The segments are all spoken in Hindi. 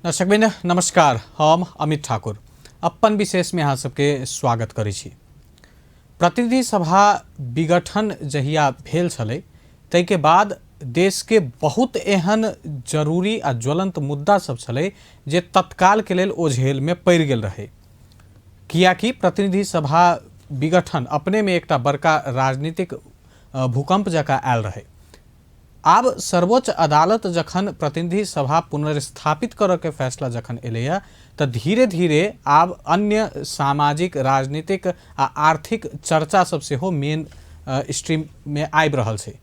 दर्शकबिन नमस्कार, हम अमित ठाकुर अपन विशेष में अहाँ सबके स्वागत करै छी। प्रतिनिधि सभा विघटन जहिया भेल छलै ताहिके बाद देश के बहुत एहन जरूरी आ ज्वलंत मुद्दा सब छलै जे तत्काल के लेल ओझेल में पड़ि गेल रहे। कियाकि प्रतिनिधि सभा विघटन अपने में एकटा बड़का राजनीतिक भूकंप जकाँ आयल रहे। आब सर्वोच्च अदालत जखन प्रतिनिधि सभा पुनर्स्थापित करऽ के फैसला जखन एलैया तऽ धीरे धीरे आब अन्य सामाजिक, राजनीतिक आ आर्थिक चर्चा सब सेहो मेन स्ट्रीम में आबि रहल छै।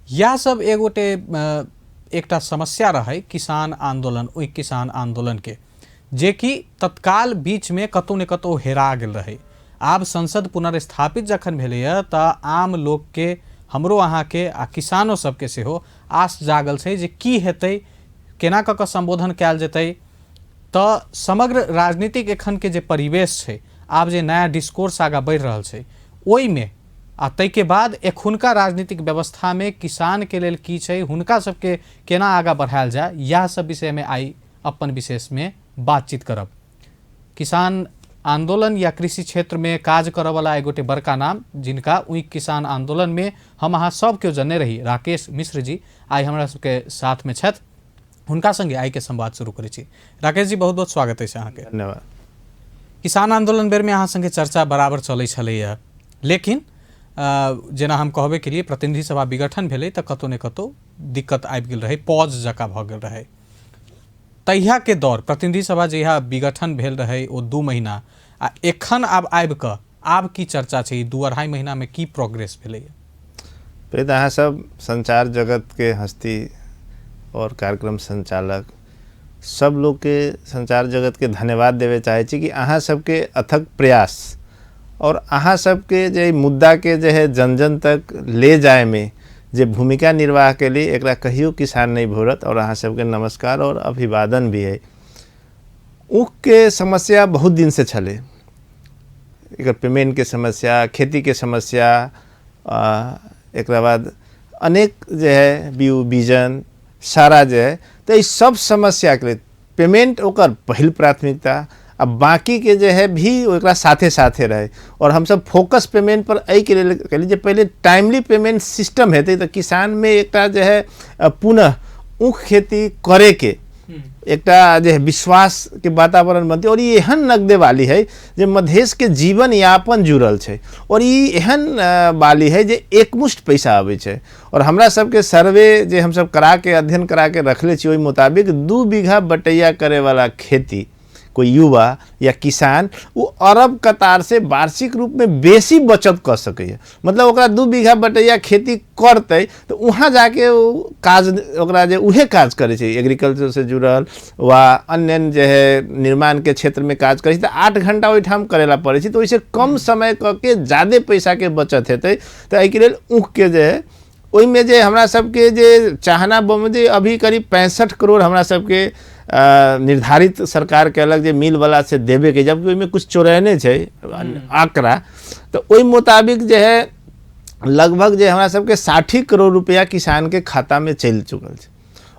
यह सब एगोटे एकटा समस्या रहे किसान आंदोलन, ओहि किसान आंदोलन के जे कि तत्काल बीच में कतौ ने कतौ हेरा गेल रहे। आब संसद पुनर्स्थापित जखन भेलैया तऽ आम लोग के, हमरो अहाँ के आ किसानो सबके सेहो आस जागल छै जे की हेतै, केना कऽ संबोधन कयल जेतै। तऽ समग्र राजनीतिक एखन के जे परिवेश छै, आब जे नया डिस्कोर्स आगा बढ़ि रहल छै ओहि में आ ताहिके बाद एखुनका राजनीतिक व्यवस्था में किसान के लेल की छै, हुनका सबके केना आगा बढ़ायल जाय, यह सब विषय में आई अपन विशेष में बातचीत करब। किसान आंदोलन या कृषि क्षेत्र में काज करऽ वाला एगोटे बड़का नाम, जिनका उई किसान आंदोलन में हम अहाँ सब केओ जने रही, राकेश मिश्र जी आई हमरा सबके साथ में छथि। हुनका संगे आई के संवाद शुरू करै छी। राकेश जी, बहुत बहुत स्वागत अछि अहाँ के। धन्यवाद। किसान आंदोलन बेर में अहाँ संगे चर्चा बराबर चलै छलैया, लेकिन जेना हम कहबे के लिए प्रतिनिधि सभा विघटन भेलै तऽ कतौ ने कतौ दिक्कत आबि गेल रहे, पॉज जकाँ भऽ गेल रहे। तहिया के दौर प्रतिनिधि सभा जहिया विघटन भेल रहे ओ 2 महीना आ एखन आब आबि कऽ आब की चर्चा छै, 2-2.5 महीना में की प्रोग्रेस भेलै? पहले तो अहाँ सब संचार जगत के हस्ती और कार्यक्रम संचालक सब लोग के, संचार जगत के धन्यवाद देवे चाहे छी कि अहाँ सबके अथक प्रयास और अहाँ सबके जे मुद्दा के जे है जन जन तक ले जाए में जे भूमिका निर्वाह के लिए एकरा कहियो किसान नहीं भूलत। और अहाँ सबके नमस्कार और अभिवादन भी है। ऊख के समस्या बहुत दिन से छले, एकर पेमेंट के समस्या, खेती के समस्या, एक बाद अनेक जे है बीजन सारा जो है, तो इस सब समस्या के लिए पेमेंट ओकर पहिल प्राथमिकता, अब बाकी के जो है भी ओकरा साथे साथे रहे। और हम सब फोकस पेमेंट पर एहि के लिए कह लीजिए, पहले टाइमली पेमेंट सिस्टम हेतै तो किसान में एकटा जो है पुनः ऊख खेती करे के एकटा जो है विश्वास के वातावरण बनते। और ये एहन नगदे वाली है जे मधेश के जीवन यापन जुड़ल छै, और ये एहन वाली है जे एकमुष्ट पैसा आवे छै। और हमरा सबके सर्वे जे हम सब करा के अध्ययन करा के रखले छी, ओहि मुताबिक 2 बीघा बटैया करे वाला खेती कोई युवा या किसान वो अरब कतार से वार्षिक रूप में बेसी बचत कर सके। मतलब ओकरा 2 बीघा बटैया खेती करते तो वहाँ जाके काज ओकरा जे उहे काज करे छै, एग्रीकल्चर से जुड़ल वा अन्य जो है निर्माण के क्षेत्र में काज करे तो 8 घंटा ओहि ठाम करेला पड़े छै। तो वैसे कम समय करके ज़्यादा पैसा के बचत हेतै। तो एहि के लेल ऊख के जे है ओहि में जे हमरा सबके जे चाहना बमदे अभी करीब 65 करोड़ हमरा सबके निर्धारित सरकार के अलग जे मिल वाला से देवे के, जबकि में कुछ चोरैने छै आंकड़ा। तो ओहि मुताबिक जो है लगभग जे हमरा सबके 60 करोड़ रुपया किसान के खाता में चल चुकल छै,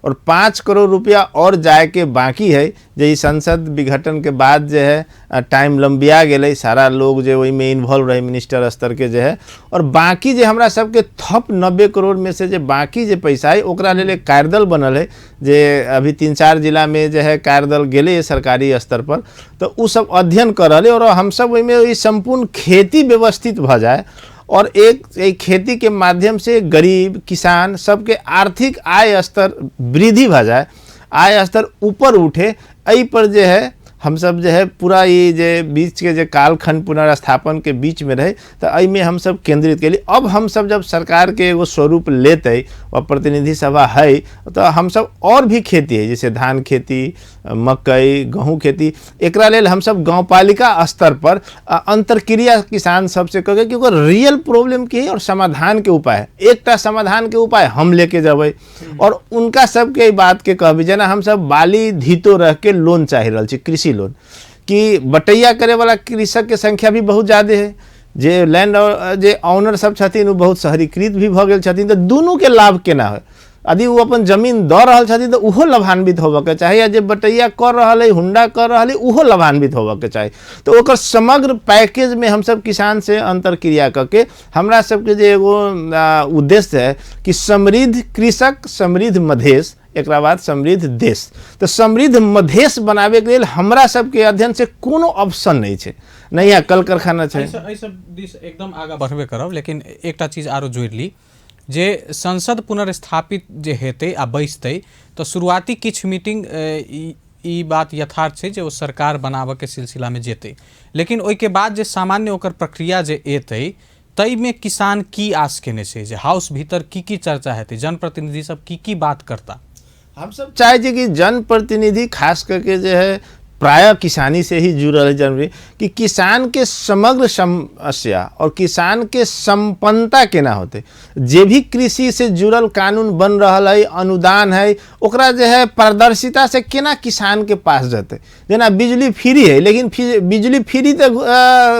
और 5 करोड़ रुपया और जाए के बाकी है। जे संसद विघटन के बाद जो है टाइम लंबिया गेले, सारा लोग जो वही में इन्वॉल्व रहे मिनिस्टर स्तर के जो है। और बाकी जे हमरा सबके थप 90 करोड़ में से जे बाकी जे पैसा है ओकरा लेल एक कार्यदल बनल है, जे अभी 3-4 जिला में जो है कार्यदल गेले सरकारी स्तर पर। तो उ सब अध्ययन कर रहे, और हम सब ओहि में संपूर्ण खेती व्यवस्थित भ जाए और एक खेती के माध्यम से गरीब किसान सबके आर्थिक आय स्तर वृद्धि भ जाए, आय स्तर ऊपर उठे। एहि पर जो है हम सब जो है पूरा ये जे बीच के जे कालखंड पुनर्स्थापन के बीच में रहे, तो एहि में हम सब केंद्रित के लिए अब हम सब जब सरकार के एगो स्वरूप लेते और प्रतिनिधि सभा है, तो हम सब और भी खेती है, जैसे धान खेती, मकई, गेहूँ खेती, एकरा लेल हम सब गाँव पालिका स्तर पर अंतरक्रिया किसान सबसे कहे कि ओकर रियल प्रॉब्लम की है और समाधान के उपाय, एकटा समाधान के उपाय हम लेके जबै और उनका सबके बात के कहबी। जेना हम सब बाली धीतो रह के लोन चाहि रहल छी, कृषि लोन, कि बटैया करे वाला कृषक के संख्या भी बहुत ज़्यादा है, जे लैंड जे ऑनर सब छथिन वो बहुत शहरीकृत भी भ गेल छथिन। तो दुनू के लाभ केना है, यदि वो अपन जमीन दऽ रहल छथिन तो उहो लाभान्वित होबऽ के चाही, या जे बटैया कर रहल है, हुंडा कर रहल है, उहो लाभान्वित होबऽ के चाही। तो ओकर समग्र पैकेज में हम सब किसान से अंतरक्रिया करके हमरा सबके जे एगो उद्देश्य है कि समृद्ध कृषक, समृद्ध मधेश, एक बाद समृद्ध देश। तो समृद्ध मधेश बनावे के लिए हमरा सबके अध्ययन से कोनो ऑप्शन नहीं है, नहीं यहाँ कल कारखाना है। एकदम आगा बढ़बे करब, लेकिन एकटा चीज आरो जोड़ ली जे संसद पुनर्स्थापित जे हेतै आ बैसतै तो शुरुआती किछ मीटिंग ई बात यथार्थ है जे वो सरकार बनाबऽ के सिलसिला में जेतै, लेकिन ओइके बाद जे सामान्य ओकर प्रक्रिया जे एतै तई में किसान की आस केने छै, जे हाउस भीतर की चर्चा हेतै, जनप्रतिनिधि सब की बात करता। हम सब चाहे छे कि जनप्रतिनिधि खास करके जो है प्रायः किसानी से ही जुड़ल है जनवरी, कि किसान के समग्र समस्या और किसान के संपन्नता केना होते, जे भी कृषि से जुड़ल कानून बन रहा है, अनुदान है, ओकरा जो है पारदर्शिता से केना किसान के पास जाते। जेना बिजली फ्री है, लेकिन बिजली फ्री तो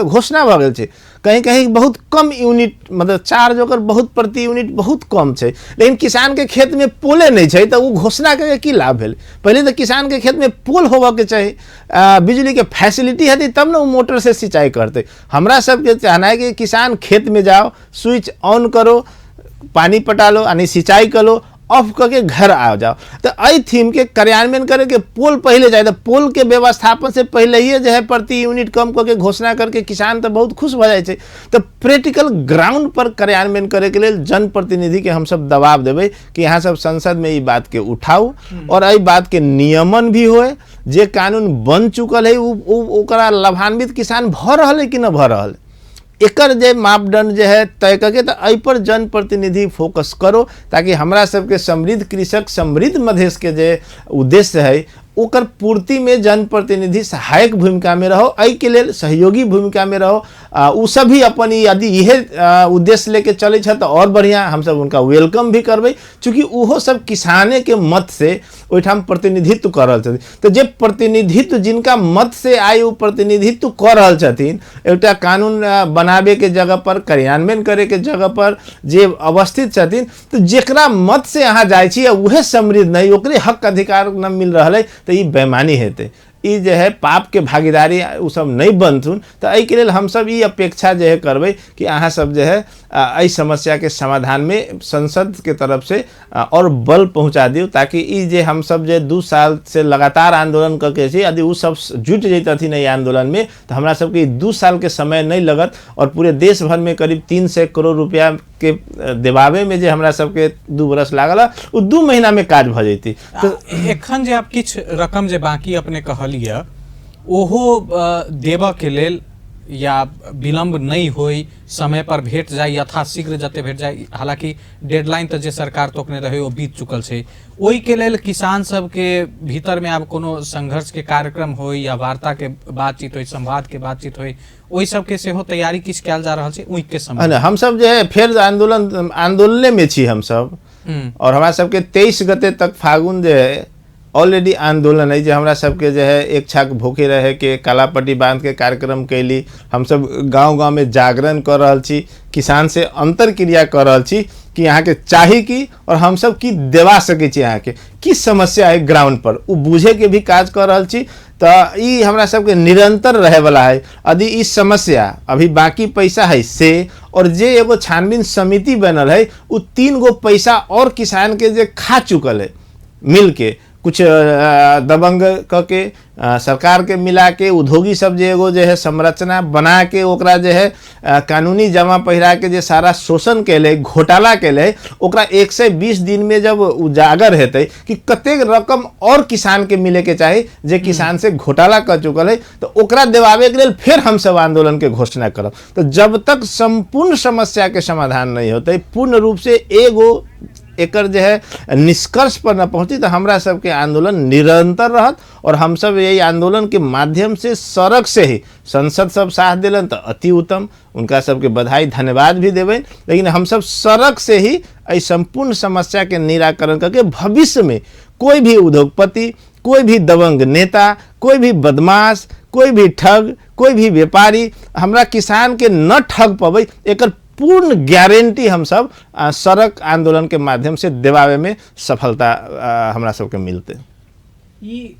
घोषणा भ गेल छै, कहीं कहीं बहुत कम यूनिट मतलब चार्ज होकर बहुत प्रति यूनिट बहुत कम है, लेकिन किसान के खेत में पोले नहीं है, तो वो घोषणा करके की लाभ भेल। पहले तो किसान के खेत में पोल होबऽ के चाहिए, बिजली के फैसिलिटी है तब ना वो मोटर से सिंचाई करते। हमरा सबके चाहना है कि किसान खेत में जाओ, स्विच ऑन करो, पानी पटा लो, यानी सिंचाई करो, ऑफ करके घर आ जाओ। तो आई थीम के कार्यान्वयन करे के पोल पहले जाए, तो पोल के व्यवस्थापन से पहले ही जो है प्रति यूनिट कम करके घोषणा करके किसान तो बहुत खुश हो जाए। तो प्रैक्टिकल ग्राउंड पर कार्यान्वयन करे के लिए जनप्रतिनिधि के हम सब दबाव देवे कि यहाँ सब संसद में ये बात के उठाऊ और यही बात के नियमन भी होए। जे कानून बन चुकल है ओकरा लाभान्वित किसान भ रहा है कि न भ रहा है, एकर जे मापदंड जे है तय करके तो एहि पर जनप्रतिनिधि फोकस करो, ताकि हमरा सबके समृद्ध कृषक, समृद्ध मधेश के जे उद्देश्य है ओकर पूर्ति में जनप्रतिनिधि सहायक भूमिका में रहो, एहि के लिए सहयोगी भूमिका में रहो। उ सब भी अपन यदि यह उद्देश्य लेके चले तो और बढ़िया, हम सब उनका वेलकम भी करबे, चूँकि उहो सब किसाने के मत से ओहिठाम प्रतिनिधित्व कर रहल छथिन। तो जे प्रतिनिधित्व जिनका मत से आए वो प्रतिनिधित्व कर रहल छथिन, एकटा कानून बनाबे के जगह पर, कार्यान्वयन करे के जगह पर जे अवस्थित छथिन, तो जेकरा मत से अहाँ जाइ छी उहे समृद्ध नहीं, ओकरे हक अधिकार न मिल रहा है, तो ये बेमानी हेतै, ई जे है पाप के भागीदारी उ सब नहीं बनथुन। तो एहि के लेल हम सब ई अपेक्षा जे है करबै कि अहाँ सब जे है एहि समस्या के समाधान में संसद के तरफ से और बल पहुंचा दियो, ताकि ई जे हम सब जे 2 साल से लगातार आंदोलन करके छी, यदि उ सब जुट जैतथिन एहि आंदोलन में तो हमरा सबके 2 साल के समय नहीं लगत और पूरे देश भर में करीब 300 करोड़ रुपया के देवावे में जे हमरा सबके 2 बरस लागल, उ 2 महीना में काज भ जैती। तो एखन जे आप किछ रकम जे बाकी अपने कहलिए ओहो देबऽ के लेल या विलम्ब नहीं होई, समय पर भेट जाए, यथाशीघ्र जते भेट जाए, हालांकि डेडलाइन तो जे सरकार तोकने रहे वो बीत चुकल है, ओहि के लेल किसान सब के भीतर में आब कोनो संघर्ष के कार्यक्रम होई या वार्ता के बातचीत होई, संवाद के बातचीत होई, ओहि सब के सेहो तैयारी किछ कयल जा रहल छै। ओहि के समय हम सब जे है फिर आंदोलन में छी हम सब, और हमरा सबके 23 गते तक फागुन जे है ऑलरेडी आंदोलन है, जो हमरा सबके जो है एक छाक भूखे रहे के काला पट्टी बांध के कार्यक्रम कैली, हम सब गांव-गांव में जागरण कर रहल छी, किसान से अंतरक्रिया कर रहल छी कि यहाँ के चाही की और हम सब की देवा सके छी, यहाँ के की समस्या है ग्राउंड पर उ बुझे के भी काज कर रहल छी। तो ई हमरा सबके निरंतर रहे वाला है। यदि इस समस्या अभी बाकी पैसा है से और जे एगो छानबीन समिति बनल है उ 3 गो पैसा और किसान के जे खा चुकल है मिल के, कुछ दबंग करके सरकार के मिला के उद्योगी सब जे एगो जे है संरचना बना के ओकरा जे है कानूनी जमा पहिरा के जे सारा शोषण कैले, घोटाला कैले, ओकरा 120 दिन में जब उजागर हेतै कि कतेक रकम और किसान के मिले के चाही जे किसान से घोटाला कर चुकल है, तो ओकरा देवावे के लेल फिर हम सब आंदोलन के घोषणा करब। तो जब तक संपूर्ण समस्या के समाधान नहीं होते, पूर्ण रूप से एगो एकर जो है निष्कर्ष पर न पहुंची, तो हमरा सबके आंदोलन निरंतर रहत और हम सब यही आंदोलन के माध्यम से सड़क से ही संसद सब साथ दिलन तो अति उत्तम, उनका सबके बधाई धन्यवाद भी देवें, लेकिन हम सब सड़क से ही इस संपूर्ण समस्या के निराकरण करके भविष्य में कोई भी उद्योगपति, कोई भी दबंग नेता, कोई भी बदमाश, कोई भी ठग, कोई भी व्यापारी हमरा किसान के न ठग पबै, एकर पूर्ण गारंटी हम सब सड़क आंदोलन के माध्यम से दिवावे में सफलता हमरा सबके मिलते। ई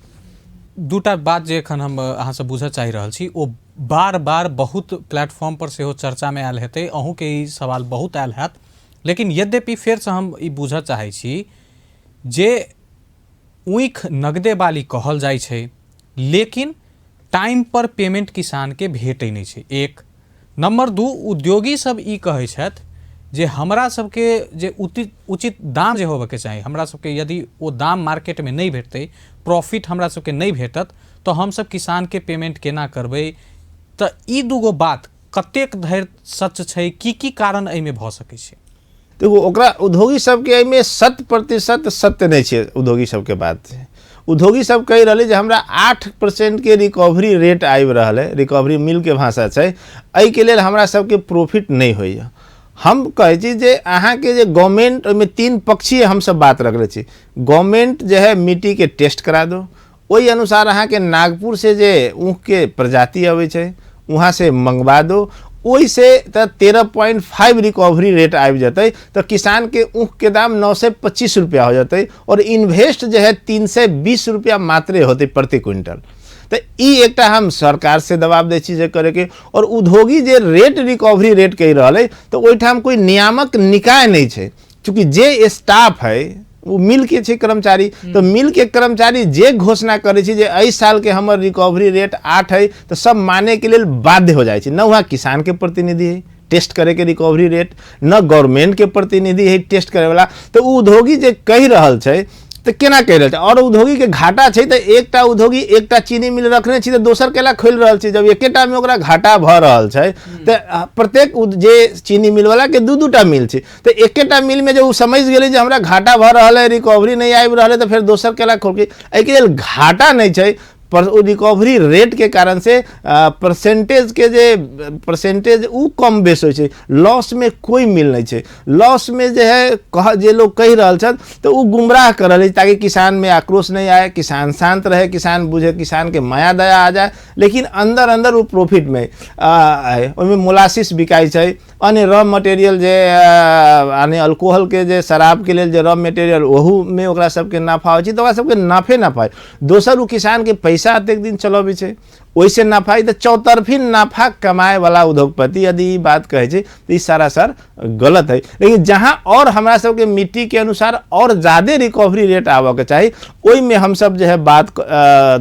दूटा बात जे एखन हम अहाँ से बुझऽ चाहि रहल छी ओ बार बार बहुत प्लेटफॉर्म पर सेहो चर्चा में आयल हेतै, अहूँ के ई सवाल बहुत आयल हैत, लेकिन यद्यपि फेर से हम ई बुझऽ चाहै छी जे ऊँख नगदे बाली कहल जाइ छै लेकिन टाइम पर पेमेंट किसान के भेटै नहीं छै, एक नंबर दू उद्योगी सब ई कहै छथि जे हमरा सबके जे उचित दाम जे होबे के चाही, हमरा सबके यदि ओ दाम मार्केट में नहीं भेटतै, प्रॉफिट हमरा सबके नहीं भेटत तो हम सब किसान के पेमेंट केना करबै। तो ई दूगो बात कतेक धरि सच छै, की कारण एहिमे भऽ सकै छै? देखो ओकरा उद्योगी सबके एहिमे 100% सत्य नहीं छै। उद्योगी सबके बात छै, उद्योगी सब कहि रहले जे हमरा 8% के रिकवरी रेट आबि रहल है, रिकवरी मिल के भाषा छै, एहि के लेल हमरा सबके प्रॉफिट नहीं होइए। हम कहै छी जे अहाँ के जे गवर्नमेंट में 3 पक्षीय हम सब बात रखले छी, गवर्नमेंट जो है मिट्टी के टेस्ट करा दो, वही अनुसार अहाँ के नागपुर से जे ऊँख के प्रजाति अबै छै वहाँ से मंगवा दो, वही से 13.5 रिकवरी रेट आबि जतै तो किसान के ऊँख के दाम 925 रुपया हो जाते और इन्वेस्ट जो है 320 रुपया मात्रे होते प्रति क्विंटल। तो ई एकटा हम सरकार से दबाव दै छी जे करे के, और उद्योगी जे रेट रिकवरी रेट कहि रहल है तो ओहिठाम कोई नियामक निकाय नहीं छै, चूँकि जे स्टाफ है वो मिल के छै कर्मचारी, तो मिल के कर्मचारी जे घोषणा करे छै जे एहि साल के हमर रिकवरी रेट 8 है तो सब माने के लेल बाध्य हो जाए छै। न वहाँ किसान के प्रतिनिधि है टेस्ट करे के रिकवरी रेट, न गवर्नमेंट के प्रतिनिधि है टेस्ट करे वाला, तो उद्योगी जे कहि रहल छै तो केना कहि रहल छै। और उद्योगी के घाटा छै तो एकटा उद्योगी एकटा चीनी मिल रखने छी तो दोसर केला खोल रहल छै, जब एकेटा में ओकरा घाटा भ रहल छै तो प्रत्येक जे चीनी मिल वाला के दू टा मिल छै, तो एकेटा मिल में जब वो समझ गेलै जे हमरा घाटा भ रहल है, रिकवरी नहीं आबि रहल है, तो फिर दोसर केला खोल के, एहि के लेल घाटा नहीं छै पर रिकवरी रेट के कारण से परसेंटेज के जे परसेंटेज उ कम बेस हो, लॉस में कोई मिल नहीं है। लॉस में जो है जे लोग कह रहा छथि तो वो गुमराह कर रहे ताकि किसान में आक्रोश नहीं आए, किसान शांत रहे, किसान बुझे, किसान के माया दया आ जाए, लेकिन अंदर अंदर वो प्रॉफिट में उनमें मोलासिस बिकाई है, अन्य रॉ मटेरियल जे यानी अल्कोहल के जे शराब के लेल जे रॉ मटेरियल ओहू में ओकरा सबके नाफा हो, तो ओकरा सबके नाफे नाफा है। दोसर वो किसान के पैसा अतेक दिन चलबे छै वैसे नाफा है, तो चौतरफी नाफा कमाए वाला उद्योगपति यदि ये बात कहे छै तो सरासर गलत है। लेकिन जहां और हमरा सबके मिट्टी के अनुसार और ज्यादा रिकवरी रेट आवे के चाहिए, ओहि में हम सब जो है बात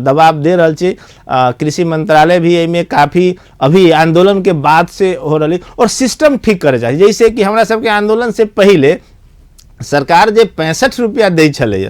दबाव दे रहल छी। कृषि मंत्रालय भी एहिमे काफी अभी आंदोलन के बाद से हो रही और सिस्टम ठीक करे चाहिए। जैसे कि हमरा सबके आंदोलन से पहले सरकार जे 65 रुपया दै छलै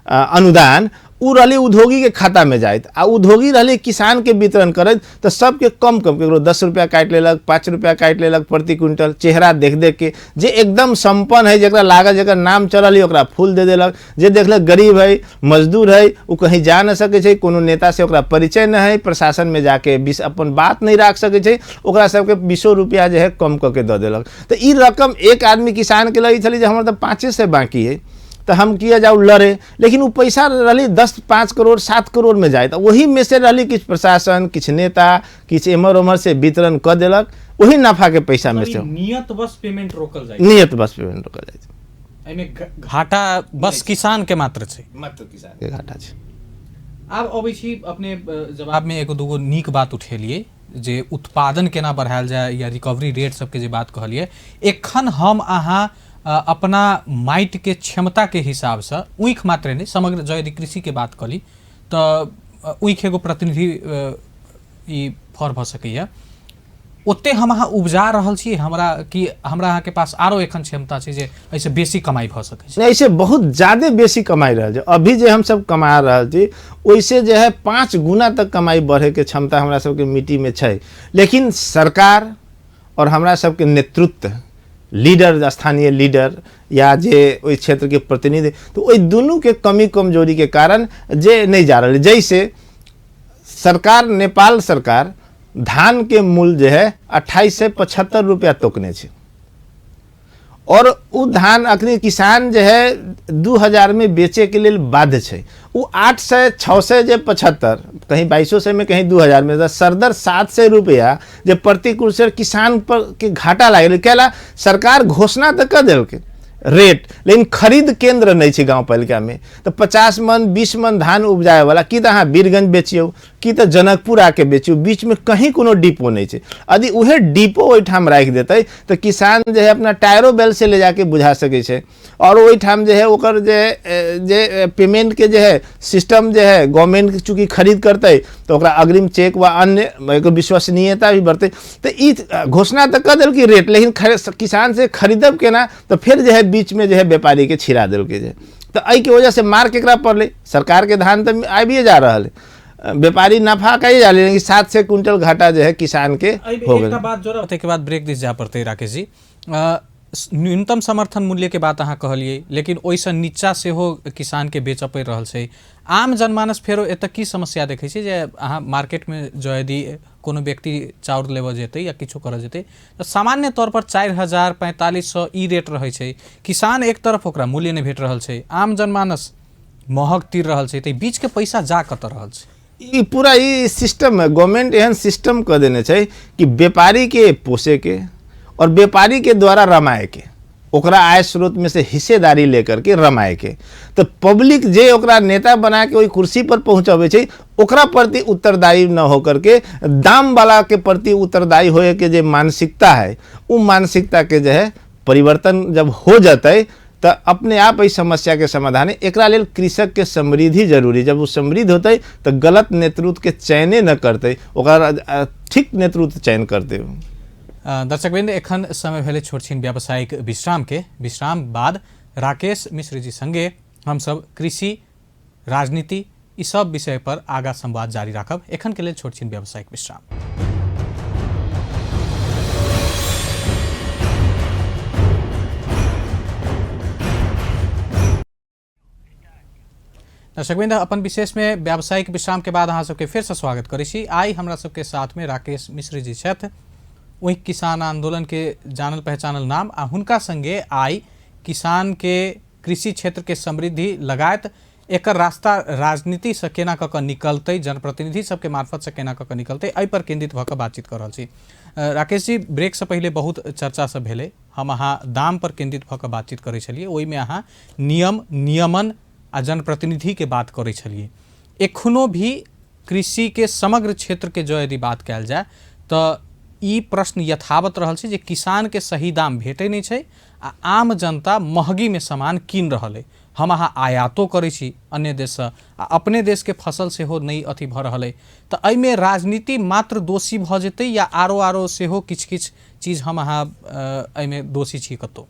अनुदान, उ रही उद्योगी के खाता में जाए, आ उद्योगी रही किसान के वितरण करत तो सबके कम केकरो 10 रुपया काट लेलक, 5 रुपया काट लेलक प्रति क्विंटल, चेहरा देख देख के जे एकदम संपन्न है, जरा लागत जकर नाम चलल है ओकरा फूल दे देलक, जे देखलक गरीब है मजदूर है वो कहीं जा न सके छै, कोनो नेता से ओकरा परिचय न है, प्रशासन में जाके अपन बात नहीं रख सके छै, ओकरा सबके 20 रुपया जो है कम करके दे देलक। तो ई रकम एक आदमी किसान के लगी छली जे हमर तो 5 से बाकी है तो हम किया जाऊ लड़े, लेकिन वो पैसा रही 10-5 करोड़ 7 करोड़ में जाए, तो वही में से रही किछ प्रशासन, किछ नेता, किछ एमर उमर से वितरण कर देलक, वही नफा के पैसा में से नियत बस पेमेंट रोकल जाए, नियत बस पेमेंट रोकल जाए। एमे घाटा बस किसान के मात्र छै, मात्र किसान के घाटा छै। आब अबै छी अपने जवाब में एगो दूगो नीक बात उठेलिए जे उत्पादन केना बढ़ायल जाए या रिकवरी रेट सबके जे बात कहलिए, एखन हम अहाँ अपना माइट के क्षमता के हिसाब से ऊँख मात्र नहीं समग्र जो यदि कृषि के बात करी तो ऊँख एगो प्रतिनिधि ई फर भ सकैया, ओते हम अहाँ उपजा रहल छी हमरा कि हमरा अहाँ के पास आरो एखन क्षमता छै जे ऐसे बेसी कमाई भ सकै छै? ऐसे बहुत ज्यादा बेसी कमाई रहल छै, अभी जे हम सब कमा रहल छी वैसे जो है 5 गुना तक कमाई बढ़े के क्षमता हमरा सबके मिट्टी में छै। लेकिन सरकार और हमरा सबके नेतृत्व, लीडर, स्थानीय लीडर या जे ओइ क्षेत्र के प्रतिनिधि, तो ओइ दोनों के कमी कमजोरी के कारण जे नहीं जा रहा। जैसे सरकार, नेपाल सरकार धान के मूल्य जो है 28 से 75 रुपया तोकने छै, और उ धान अखनी किसान जो है 2000 में बेचे के लिए बाध्य है। वो 800 600 जे 75 कहीं 2200 में कहीं 2000 में सरदर 700 रुपया जब प्रति कुशल किसान पर के घाटा लागे कहला सरकार घोषणा तो कर दिल के रेट, लेकिन खरीद केंद्र नहीं है गाँव पालिका में। तो 50 मन 20 मन धान उपजाए वाला कि तो अहाँ बीरगंज बेचियो कि तो जनकपुर आके बेचियो, बीच में कहीं कोनो डिपो नहीं है। यदि उहे डिपो ओहिठाम राख देते तो किसान जो है अपना टायरो बेल से ले जाके बुझा सके छे और ओहिठाम जो है ओकर जे पेमेंट के जो है सिस्टम जो है गवर्नमेंट चूँकि खरीद करते तो ओकरा अग्रिम चेक व अन्य विश्वसनीयता भी बढ़ते। तो ई घोषणा तो कर दिल कि रेट, लेकिन किसान से खरीदब केना तो फिर जो है बीच में जो है व्यापारी के छिड़ा दिल के। तो एहि के वजह से मार केकरा पड़ले, सरकार के धान तो आबिए जा रहा है, व्यापारी नफा कही जा रहे 7 से क्विंटल घाटा जो है किसान के हो गए। के बाद ब्रेक दिस जा पड़ते राकेश जी। न्यूनतम समर्थन मूल्य के बात अहाँ कहलिए, लेकिन ओइसे नीचा से हो किसान के बेच पड़ रहा है। आम जनमानस फेरो एत की समस्या देखे जे अहाँ मार्केट में जो यदि कोनो व्यक्ति चाउर लेव जेते या किछो कर जेते तो सामान्य तौर पर 4000 4500 ई रेट रहे छै। किसान एक तरफ ओकरा मूल्य नहीं भेट रहा है, आम जनमानस महग तीर रहा है, तो बीच के पैसा जा कत रहा है। पूरा ये सिस्टम है, गवर्नमेंट एहन सिस्टम कर देने चाहिए कि व्यापारी के पोसे के और व्यापारी के द्वारा रमाए के, ओकरा आय स्रोत में से हिस्सेदारी लेकर के रमाए के। तो पब्लिक जे ओकरा नेता बना के वही कुर्सी पर पहुँचावे छै ओकरा प्रति उत्तरदायी न होकर के दाम वाला के प्रति उत्तरदायी होए के जे मानसिकता है, वो मानसिकता के जो है परिवर्तन जब हो जाते तो अपने आप इस समस्या के समाधान है। एकरा लेल कृषक के समृद्धि जरूरी, जब वो समृद्ध होते तो गलत नेतृत्व के चयने न करते, ओकरा ठीक नेतृत्व चयन करते। दर्शकवृंद, एखन समय भेले छोट छीन व्यावसायिक विश्राम के। विश्राम बाद राकेश मिश्र जी संगे हम सब कृषि राजनीति ई सब विषय पर आगा संवाद जारी राखब। एखन के लिए छोट छीन व्यावसायिक विश्राम। दर्शकवृंद, अपन विशेष में व्यावसायिक विश्राम के बाद अहाँ सबके फिर से स्वागत करै छी। आई हमरा सबके साथ में राकेश मिश्र जी छथि, वही किसान आंदोलन के जानल पहचानल नाम, आ हुनका संगे आई किसान के कृषि क्षेत्र के समृद्धि लगायत एकर रास्ता राजनीति से केना कऽ निकलते, जनप्रतिनिधि सबके मार्फत से केना कऽ निकलते, एहि पर केंद्रित भऽ कऽ बातचीत कर रहल छी। राकेश जी, ब्रेक से पहले बहुत चर्चा सब भेले, हम अहाँ दाम पर केंद्रित भऽ कऽ बातचीत करै छलिए, ओहि में अहाँ नियम नियमन आ जनप्रतिनिधि के बात करै छलिए। एखनो भी कृषि के समग्र क्षेत्र के जो यदि बात कयल जाए तो ई प्रश्न यथावत रहल छै जे किसान के सही दाम भेटै नहीं छै आ आम जनता महगी में सामान कीन रहल है। हम अहाँ आयातो करै छी अन्य देश से, आ अपने देश के फसल से हो नहीं अथी भऽ रहल है। तो एहि में राजनीति मात्र दोषी भऽ जेतै या आरो सेहो किछ किछ चीज हम अहाँ एहि में दोषी छी कतौ?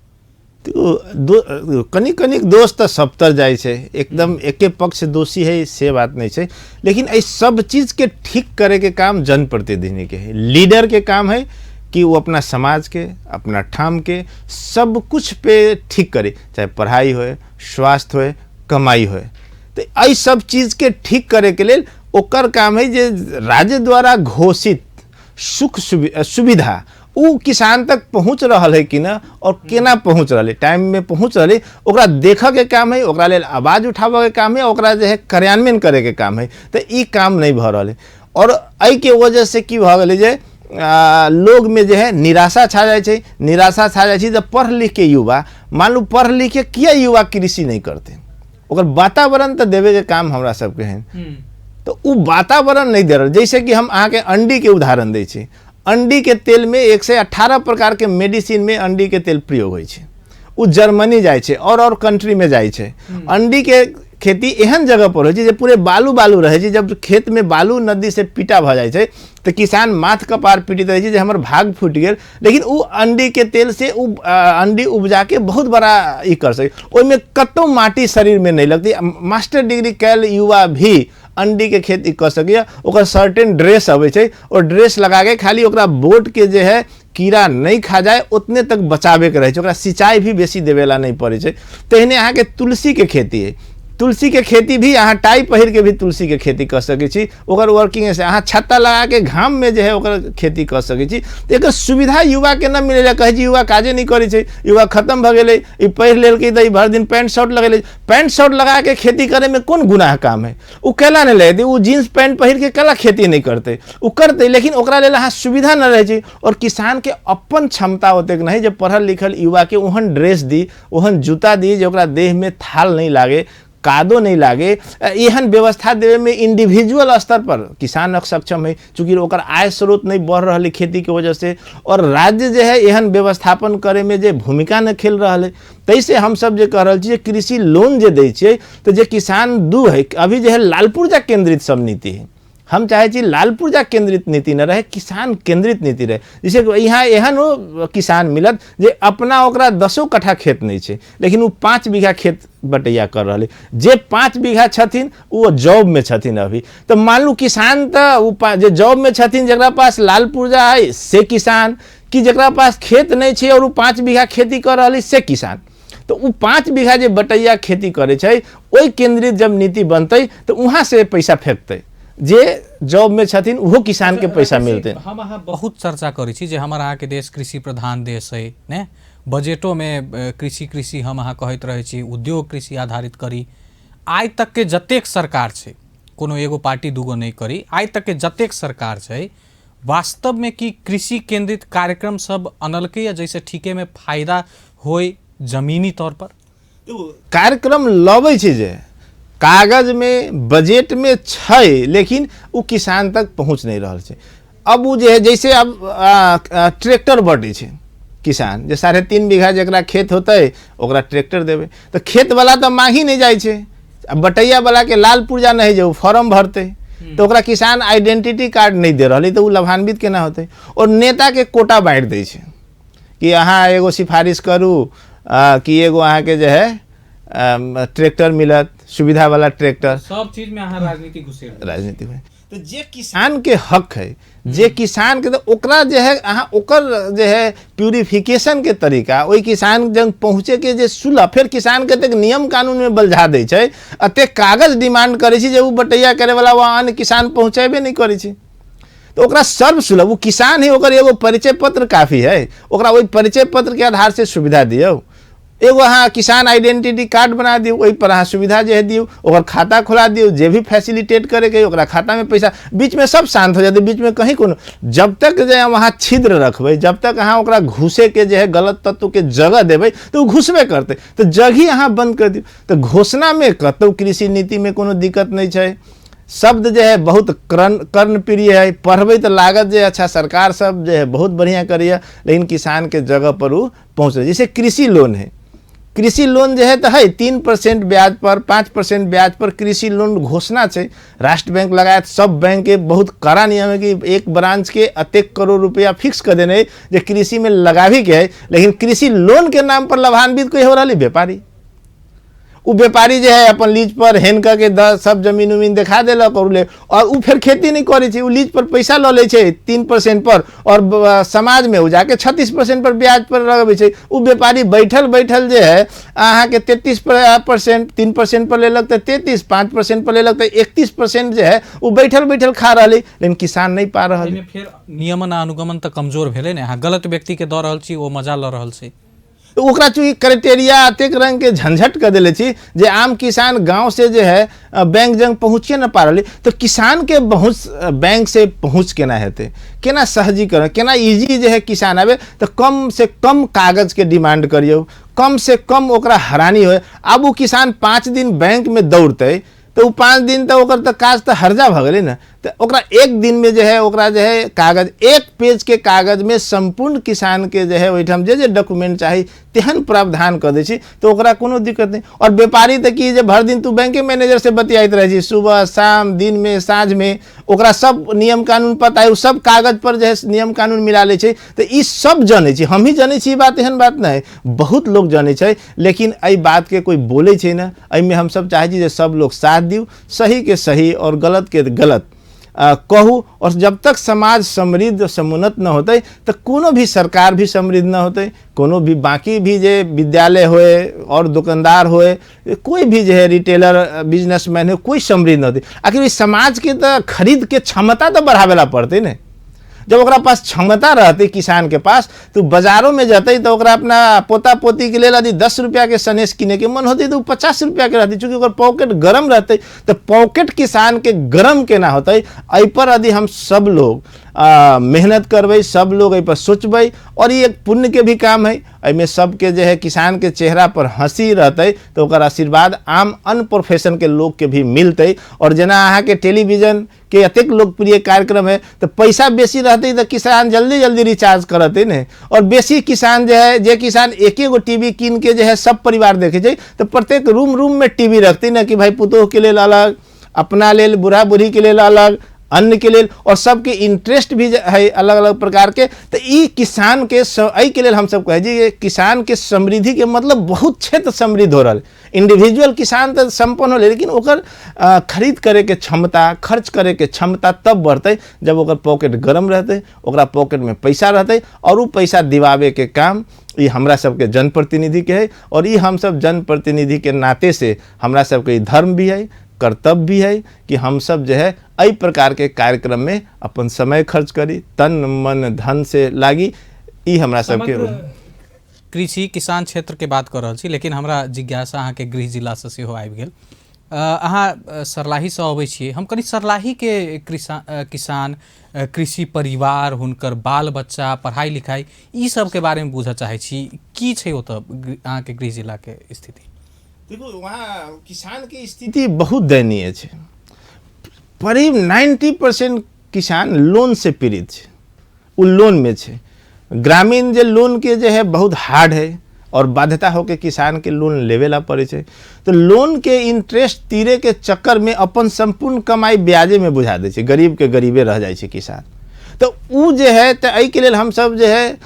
तो कनिक कनिक दोष तो सब तर जाए छे, एकदम एके पक्ष दोषी है से बात नहीं है। लेकिन इस सब चीज के ठीक करे के काम जनप्रतिनिधि के है, लीडर के काम है कि वो अपना समाज के अपना ठाम के सब कुछ पे ठीक करे, चाहे पढ़ाई होए, स्वास्थ्य होए, कमाई होए। तो यही सब चीज के ठीक करे के लिए ओकर काम है जे राज्य द्वारा घोषित सुख सुविधा वो किसान तक पहुँच रहा है कि ना, और केना पहुँच रहा है, टाइम में पहुँच रहा है, ओकरा देखा के काम है, ओकरा लेल आवाज उठावे के काम है, ओकरा जो है कार्यान्वयन करे के काम है। तो ये काम नहीं भ रहा है और एहि के वजह से की भ गए जे लोग में जो है निराशा छा जाए छे। निराशा छा जाए छे जब पढ़ लिख के युवा, मान लो पढ़ लिख के किया युवा कृषि नहीं करते, ओकर वातावरण तो देवे के काम हमरा सबके हैं, तो वो वातावरण नहीं दे रहा। जैसे कि हम अहाँ के अंडी के उदाहरण दै छी, अंडी के तेल में 118 प्रकार के मेडिसिन में अंडी के तेल प्रयोग होय छे, वो जर्मनी जाए छे और कंट्री में जाए छे। अंडी के खेती एहन जगह पर हो पूरे बालू बालू रहे छे, जब खेत में बालू नदी से पीटा भ जाए छे तो किसान माथ कपार पीटित रहे छे हमर भाग फूट गेल। लेकिन वो अंडी के तेल से अंडी उपजा के बहुत बड़ा ई कर सके, ओइमे कतौ माटी शरीर में नहीं लगती। मास्टर डिग्री कैल युवा भी अंडी के खेती कर सके, ओकर सर्टेन ड्रेस अबै छै, और ड्रेस लगा के खाली ओकरा बोट के जे है कीड़ा नहीं खा जाए उतने तक बचावे के रहे छै, ओकरा सिंचाई भी बेसी देवेला नहीं पड़े छै। तेहने अहाँ के तुलसी के खेती है, तुलसी के खेती भी अहाँ टाई पहिर के भी तुलसी के खेती कर सकै छी, ओकर वर्किंग से अहाँ छत्ता लगा के घाम में जे है ओकर खेती कर सकै छी। तो एकर सुविधा युवा के न मिलेला, कहे छी युवा काजे नहीं करे छै, युवा खत्म भ गेलै, ई पहिर लेलकै त ई भर दिन पैंट शर्ट लगेले, पैंट शर्ट लगा के खेती करे में कौन गुनाह काम है, उ केला नहीं ले दे, उ जींस पैंट पहिर के केला खेती नहीं करते, उ करते, लेकिन ओकरा लेल अहाँ सुविधा न रहे छै। और किसान के अपन क्षमता होते नहीं, जब पढ़ल लिखल युवा के ओहन ड्रेस दी, ओहन जूता दी जो ओकरा देह में थाल नहीं लागे, कादो नहीं लागे, एहन व्यवस्था देवे में इंडिविजुअल स्तर पर किसान सक्षम है, चूंकि ओकर आय स्रोत नहीं बढ़ रहा है खेती के वजह से, और राज्य जो है एहन व्यवस्थापन करे में जे भूमिका न खेल रहा है। तैसे हम सब जे कह रहे छी कृषि लोन जे दै छियै तो जे किसान दू है, अभी जो है लाल पूर्जा केंद्रित सब नीति है, हम चाहे छी लाल पूर्जा केंद्रित नीति न रहे, किसान केंद्रित नीति रहे। जैसे यहाँ एहन किसान मिलत जे अपना ओकरा 10 कट्ठा खेत नहीं है, लेकिन वो 5 बीघा खेत बटैया कर रहे, जे 5 बीघा छथिन वो जॉब में छथिन अभी, तो मान लू किसान तो जे जॉब में छथिन जरा पास लाल पूर्जा है से किसान, कि जरा पास खेत नहीं है और वो 5 बीघा खेती कर रहे से किसान। तो वो 5 बीघा जे बटैया खेती करे छै, ओई केंद्रित जब नीति बनते तो वहाँ से पैसा फेंकते, जे जॉब में छथिन वो किसान के पैसा मिलते। हम अहाँ बहुत चर्चा करै छी जे हमर अहाँ के देश कृषि प्रधान देश है ने, बजटों में कृषि हम अहाँ कहैत रहे छी, उद्योग कृषि आधारित करी। आइ तक के जतेक सरकार छै, कोनो एगो पार्टी दूगो नहीं करी, आइ तक के जतेक सरकार छै वास्तव में कि कृषि केंद्रित कार्यक्रम सब अनलकै या जैसे ठीके में फायदा होय जमीनी तौर पर? कार्यक्रम लबै छै जे कागज में बजट में छै, लेकिन वो किसान तक पहुँच नहीं रहा है। अब वो जे है जैसे अब ट्रैक्टर बटे छै, किसान जे 3.5 बीघा जरा खेत होते ओकरा ट्रैक्टर देवे, तो खेत वाला तो मांगी नहीं जाए छै, बटैया वाला के लाल पूर्जा नहीं जो फॉर्म भरते, तो ओकरा किसान आइडेंटिटी कार्ड नहीं दे रहा, तो वो लाभान्वित केना होते। और नेता के कोटा बांट दे छै कि अहाँ एगो सिफारिश करू कि एगो अहाँ के जो है ट्रैक्टर मिलत, सुविधा वाला ट्रैक्टर, सब चीज में अहाँ राजनीति में। तो जे किसान के हक है, जे किसान के, तो ओकरा जे है अहाँ ओकर जे है प्यूरिफिकेशन के तरीका, ओई किसान जन पहुँचे के जे सुलभ, फिर किसान के तक नियम कानून में बलझा दे छै, अते कागज डिमांड करे छी जे वो बटैया करे वाला वहाँ अन्य किसान पहुँचेबे नहीं करे छी। तो ओकरा सर्व सुलभ, वो किसान ही, ओकर एगो परिचय पत्र काफी है, ओकरा वही परिचय पत्र के आधार से सुविधा दियो, एगो अहाँ किसान आइडेंटिटी कार्ड बना दियो, वही पर अहाँ सुविधा जो है दियो, ओकर खाता खुला दियो, जे भी फैसिलिटेट करे के ओकरा खाता में पैसा, बीच में सब शांत हो जाते, बीच में कहीं कोनो, जब तक जो है वहाँ छिद्र रखबे, जब तक अहाँ ओकरा घुसे के जो है गलत तत्व के जगह देवे तो वो घुसबे करते, तो जगह अहाँ बंद कर दियो। तो घोषणा में कतौ कृषि नीति में कोनो दिक्कत नहीं है, शब्द जो है बहुत कर्ण प्रिय है, पढ़बे तो लागत जो अच्छा सरकार सब जो है बहुत बढ़िया करिए, लेकिन किसान के जगह पर वो पहुँच रहे। जैसे कृषि लोन है, कृषि लोन जो है तो है 3% ब्याज पर, 5% ब्याज पर कृषि लोन घोषणा है, राष्ट्र बैंक लगायत सब बैंक के बहुत कड़ा नियम है कि एक ब्रांच के अतेक करोड़ रुपया फिक्स कर देने जो कृषि में लगा भी के है, लेकिन कृषि लोन के नाम पर लाभान्वित कोई हो रहा है व्यापारी। वो व्यापारी जो है अपन लीज पर हेन करके सब जमीन उमीन दिखा देलक और वो फिर खेती नहीं करे छै, वो लीज पर पैसा ल ले छै 3% पर, और समाज में वो जाके 36% पर ब्याज पर लगबे छै। वो व्यापारी बैठल बैठल जो है अहाँ के 33%, 3% पर लेलक तो 33, 5% पर लेलक तो 31% जो है वो बैठल बैठल खा रहा, लेकिन किसान नहीं पा रहा है। फिर नियमन अनुगमन तो कमजोर भेले ने, अहाँ गलत व्यक्ति के दऽ रहल छी, वो मजा ल रहल छै, तो ओकरा चूँकि क्राइटेरिया अतेक रंग के झंझट कर दिले छी जे आम किसान गांव से जो है बैंक जंग पहुँचे न पा रही, तो किसान के बैंक से पहुँच केना हेते, केना सहजीकरण, केना इजी जो है किसान आवे, तो कम से कम कागज के डिमांड करियो, कम से कम ओकरा हरानी हो। अब वो किसान 5 दिन बैंक में दौड़ते तो वो 5 दिन तो ओकर तो काज तो हर्जा भ गए ना, तो ओकरा 1 दिन में जो है ओकरा जो है कागज 1 पेज के कागज में संपूर्ण किसान के जो है वहीठाम जे डॉक्यूमेंट चाहिए तेहन प्रावधान कर दै छी, तो ओकरा कोनो दिक्कत नहीं। और व्यापारी तक की जे भर दिन तू बैंक मैनेजर से बतियाइत रहे छी, सुबह शाम दिन में साँझ में, ओकरा सब नियम कानून पता है, सब कागज पर जो है नियम कानून मिला ले छै, तो ई सब जाने छी, हम ही जाने छी, बात एहन बात नहीं, बहुत लोग जाने छै, लेकिन एहि बात के कोई बोले छै ना। एहिमे हम सब चाहे छी जे सब लोग साथ दियो, सही के सही और गलत के गलत, कहू। और जब तक समाज समृद्ध समुन्नत न होते तो कोनो भी सरकार भी समृद्ध न होते, कोनो भी बाकी भी जे विद्यालय होए और दुकानदार होए, कोई भी जो है रिटेलर बिजनेसमैन हो, कोई समृद्ध न होते। आखिर इस समाज के तो खरीद के क्षमता तो बढ़ावेला पड़ते न। जब ओकरा पास क्षमता रहते किसान के पास, तो बाजारों में जाते तो ओकरा अपना पोता पोती के लिए यदि 10 रुपया के सनेस किने के मन होती तो 50 रुपया के रहती, चूँकि ओकर पॉकेट गरम रहते। तो पॉकेट किसान के गरम केना होते, एहि पर यदि हम सब लोग मेहनत करबै, सब लोग एहि पर सोचबै, और ये एक पुण्य के भी काम है। एहिमे सबके जो है किसान के चेहरा पर हंसी रहते तो ओकर आशीर्वाद आम अन्य प्रोफेशन के लोग के भी मिलते। और जना अहाँ के टेलीविजन के अतेक लोकप्रिय कार्यक्रम है तो पैसा बेसी रहते तो किसान जल्दी जल्दी रिचार्ज करते ने। और बेसी किसान जो है, जे किसान एक गो टीवी कीन के जो है सब परिवार देखे जाए, तो प्रत्येक रूम रूम में टीवी रखती ना कि भाई पुतोह के लिए अलग, अपना लेल, बूढ़ा बूढ़ी के लिए अलग, अन्य के लिए, और सबके इंटरेस्ट भी है अलग अलग प्रकार के। तो ई किसान के एहि के लिए हम सब कहे जी, किसान के समृद्धि के मतलब बहुत क्षेत्र समृद्ध हो रहा है। इंडिविजुअल किसान तो संपन्न हो, लेकिन ओकर खरीद करे के क्षमता, खर्च करे के क्षमता तब बढ़ते जब ओकर पॉकेट गरम रहते, ओकरा पॉकेट में पैसा रहते, और वो पैसा दिवावे के काम ये हमरा सबके जनप्रतिनिधि के है। और ये हम सब जनप्रतिनिधि के नाते से हमरा सबके धर्म भी है, कर्तव्य भी है कि हम सब जो है एहि प्रकार के कार्यक्रम में अपन समय खर्च करी, तन मन धन से लागी। ई हमरा सबके कृषि किसान क्षेत्र के बात कर रहल छी, लेकिन हमरा जिज्ञासा अहाँ के गृह जिला से सेहो आबि गेल। अहाँ सरलाही से अबै छियै, हम कनी सरलाही के किसान, कृषि परिवार, हुनकर बाल बच्चा, पढ़ाई लिखाई, ई सब के बारे में बुझऽ चाहे छी। की छै ओतऽ अहाँ के गृह जिला के स्थिति? देखो, वहाँ किसान की स्थिति बहुत दयनीय है। करीब 90% किसान लोन से पीड़ित है, वो लोन में है। ग्रामीण जे लोन के जो है बहुत हार्ड है, और बाध्यता होकर किसान के लोन लेवेला पड़े छै। तो लोन के इंटरेस्ट तीरे के चक्कर में अपन संपूर्ण कमाई ब्याजे में बुझा दे छै, गरीब के गरीबे रह जाए छै किसान। तो वो जो है, तो एहि के लिए हम सब जो है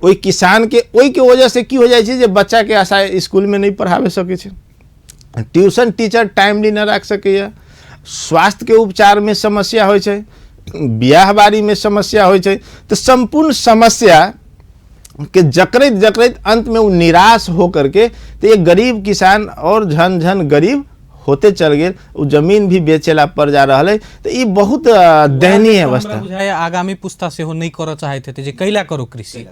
ओई किसान के ओई के वजह से की हो जाए छै जे बच्चा के आशा स्कूल में नहीं पढ़ावे सके छै, ट्यूशन टीचर टाइमली न रख सकैया, स्वास्थ्य के उपचार में समस्या हो छै, बियाह बारी में समस्या हो छै। तो संपूर्ण समस्या के जकरैत जकरैत अंत में वो निराश हो करके तो एक गरीब किसान और झन झन गरीब होते चल गए, वो जमीन भी बेचेला पड़ जा रहा है। तो ये बहुत दयनीय अवस्था बुझाय। आगामी पुस्ता से हो नहीं कर चाहते थे जे कैला करो कृषि,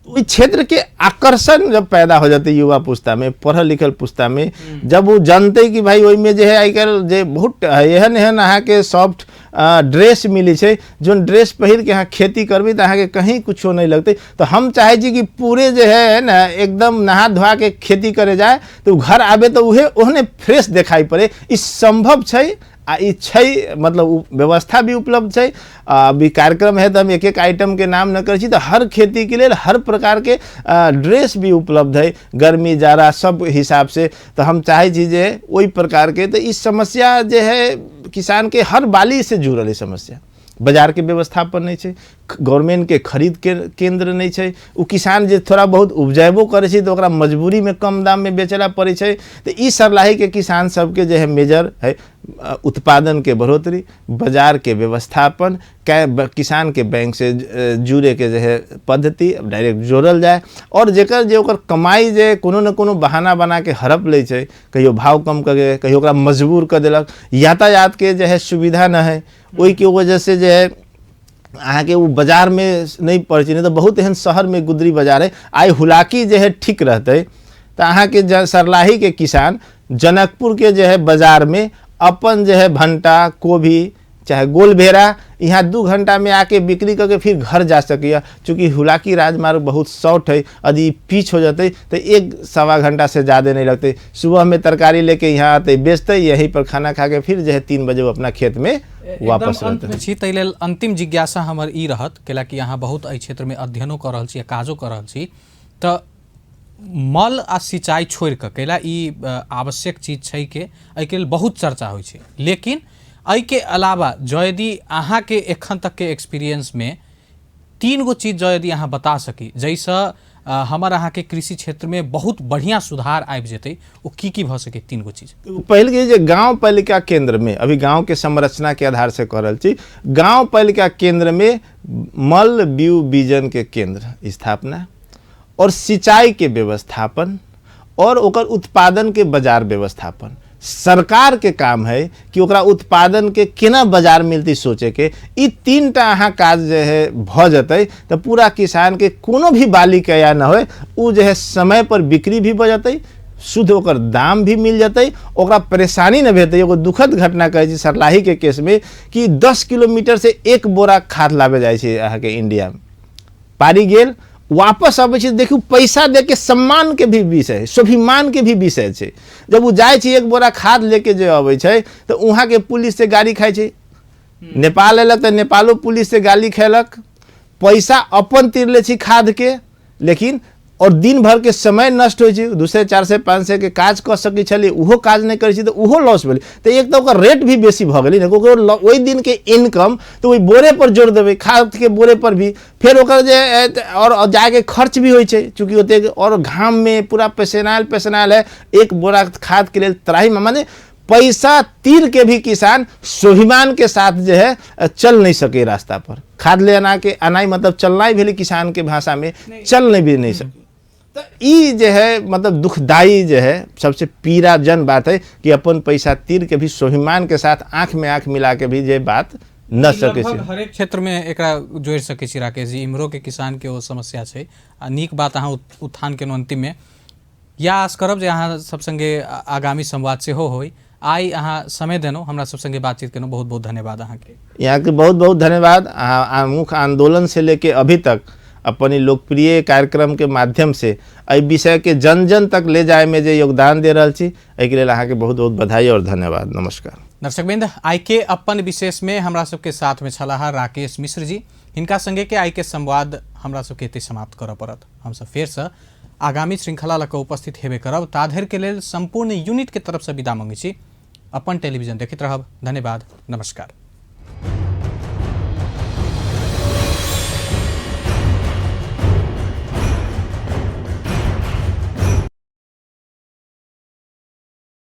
तो क्षेत्र के आकर्षण जब पैदा हो जाते युवा पुस्ता में, पढ़ल लिखल पुस्ता में, जब वो जानते कि भाई वही में जो है आजकल जो बहुत एहन एहन अहाँ के सॉफ्ट ड्रेस मिली है, जो ड्रेस पहिर के अहाँ खेती करबी तो अहाँ के कहीं कुछो नहीं लगते। तो हम चाहे छी कि पूरे जो है ना एकदम नहा धोआ के खेती करे जाए, तो घर आबे तो उहे ओहने फ्रेश दिखाई पड़े। ई संभव है, आ ई छै, मतलब व्यवस्था भी उपलब्ध है। अभी कार्यक्रम है तो हम एक एक आइटम के नाम न कर, तो हर खेती के लिए हर प्रकार के ड्रेस भी उपलब्ध है, गर्मी जाड़ा सब हिसाब से। तो हम चाहे छी जे वही प्रकार के, तो इस समस्या जो है किसान के हर बाली से जुड़ल है समस्या। बाजार के व्यवस्थापन नहीं है, गवर्नमेंट के खरीद के केंद्र नहीं है, वो किसान जे थोड़ा बहुत उपजेबो करे छै तो ओकरा मजबूरी में कम दाम में बेचेला पड़े छै। तो ई सरलाही के किसान सबके जो है मेजर है उत्पादन के बढ़ोतरी, बाजार के व्यवस्थापन, किसान के बैंक से जुड़े के जो है पद्धति डायरेक्ट जोड़ल जाए, और जेकर जे ओकर कमाई जे कोनो न कोनो बहाना बना के हड़प ले छै, कहियो भाव कम करके, कहियो ओकरा मजबूर कर देलक, यातायात के जो है सुविधा न है, ओई के वजह से जो है अहाँ के वो बाजार में नहीं पड़े छै। नहीं तो बहुत एहन शहर में गुदरी बाजार है, आई हुलाकी जो है ठीक रहते तो अहाँ के सरलाही के किसान जनकपुर के जो है बाजार में अपन जो है भंटा, गोभी, चाहे गोल भेरा, यहाँ 2 घंटा में आके बिक्री करके फिर घर जा सकिए। चूँकि हुलाकी राजमार्ग बहुत शॉर्ट है, यदि पीच हो जाते तो 1-1.25 घंटा से ज़्यादा नहीं लगते। सुबह में तरकारी लेके यहाँ आते, बेचते, यहीं पर खाना खा के फिर जो है 3 बजे वो अपना खेत में वापस रहते। ताहि लेल अंतिम जिज्ञासा हमर ई रहत, कैलाकि यहाँ बहुत एहि क्षेत्र में अध्ययनो कर रहल छी, काजो कर रहल छी, तो मल आ सिंचाई छोड़ के, कैला ई आवश्यक चीज छै के एहि के लेल बहुत चर्चा होइ छै, लेकिन एहि के अलावा जो यदि अहाँ के एखन तक के एक्सपीरियंस में 3 गो चीज जो यदि अहाँ बता सकी, जैसे हमर अहाँ के कृषि क्षेत्र में बहुत बढ़िया सुधार आबि जेतै, ओ की भ सके 3 गो चीज? पहले के जे गांव पालिका केंद्र में अभी गांव के संरचना के आधार से करल छी, गांव पालिका केंद्र में मल बीउ बीजन के केंद्र स्थापना और सिंचाई के व्यवस्थापन और ओकर उत्पादन के बाजार व्यवस्थापन। सरकार के काम है कि ओकरा उत्पादन के केना बाजार मिलती सोचे के। ई 3टा अहाँ काज जे है भ जतै तो पूरा किसान के कोनो भी बाली के या न होए, उ जे है समय पर बिक्री भी भ जतै, शुद्ध ओकर दाम भी मिल जतै, ओकरा परेशानी न भेतै। एगो दुखद घटना कहै छी सरलाही के केस में कि 10 किलोमीटर से 1 बोरा खाद लाबे जाइ छै अहाँ के इंडिया में, पारी गेल वापस अबै छै, देखियो पैसा दे के सम्मान के भी विषय, स्वाभिमान के भी विषय छै। जब वो जाय छै 1 बोरा खाद लेके जे अबै छै तो वहाँ के पुलिस से गाली खाइ छै, नेपाल एलक तो नेपालो पुलिस से गाली खेलक, पैसा अपन तीर ले छी खाद के, लेकिन और दिन भर के समय नष्ट होइ छै। दूसरे 400 500 के काज क सकै छलै, उहो काज नहीं करै छी तो उहो लॉस भेलै। तो एक तो ओकर रेट भी बेसी भ गेलै, ओहि दिन के इनकम तो ओहि बोरे पर जोड़ देबै, खाद के बोरे पर भी, फिर ओकर जे और जाके खर्च भी होइ छै, चूंकि ओते और घाम में पूरा पसेनाल है, 1 बोरा खाद के लेल त्राही में, माने पैसा तीर के भी किसान स्वाभिमान के साथ जो है चल नहीं सके रास्ता पर। खाद ले आना मतलब चलना ही भेली, किसान के भाषा में चल नहीं भी नहीं सके। तो ई जो है मतलब दुखदाई जो है, सबसे पीड़ाजन बात है कि अपन पैसा तीर के भी स्वाभिमान के साथ आंख में आंख मिला के भी ये बात न सके छै। हर एक क्षेत्र में एकरा जोड़ सके छी राकेश जी। इम्हरो के किसान के वो समस्या छै। नीक बात अहाँ उत्थान के अंतिम में या आस करब जे अहाँ सब संगे आगामी संवाद से होई। आई अहाँ समय देनो, हमरा सब संगे बातचीत केनो, बहुत बहुत धन्यवाद अहाँ के। यहाँ के बहुत बहुत धन्यवाद। अहाँ मुख्य आंदोलन से लेके अभी तक अपनी लोकप्रिय कार्यक्रम के माध्यम से एहि विषय के जन जन तक ले जाए में जे योगदान दे रहल छी, एहि के लेल अहाँ के बहुत बहुत बधाई और धन्यवाद। नमस्कार। दर्शकबिंद, आई के अपन विशेष में हमरा सबके साथ में छलाह राकेश मिश्र जी। हिनका संगे के आई के संवाद हमरा सबके एते समाप्त करऽ पड़त। हम सब फेर से आगामी श्रृंखला लऽ कऽ उपस्थित हेबे करब। ताधर के लेल संपूर्ण यूनिट के तरफ से विदा मांगै छी। अपन टेलीविजन देखैत रहब। धन्यवाद, नमस्कार।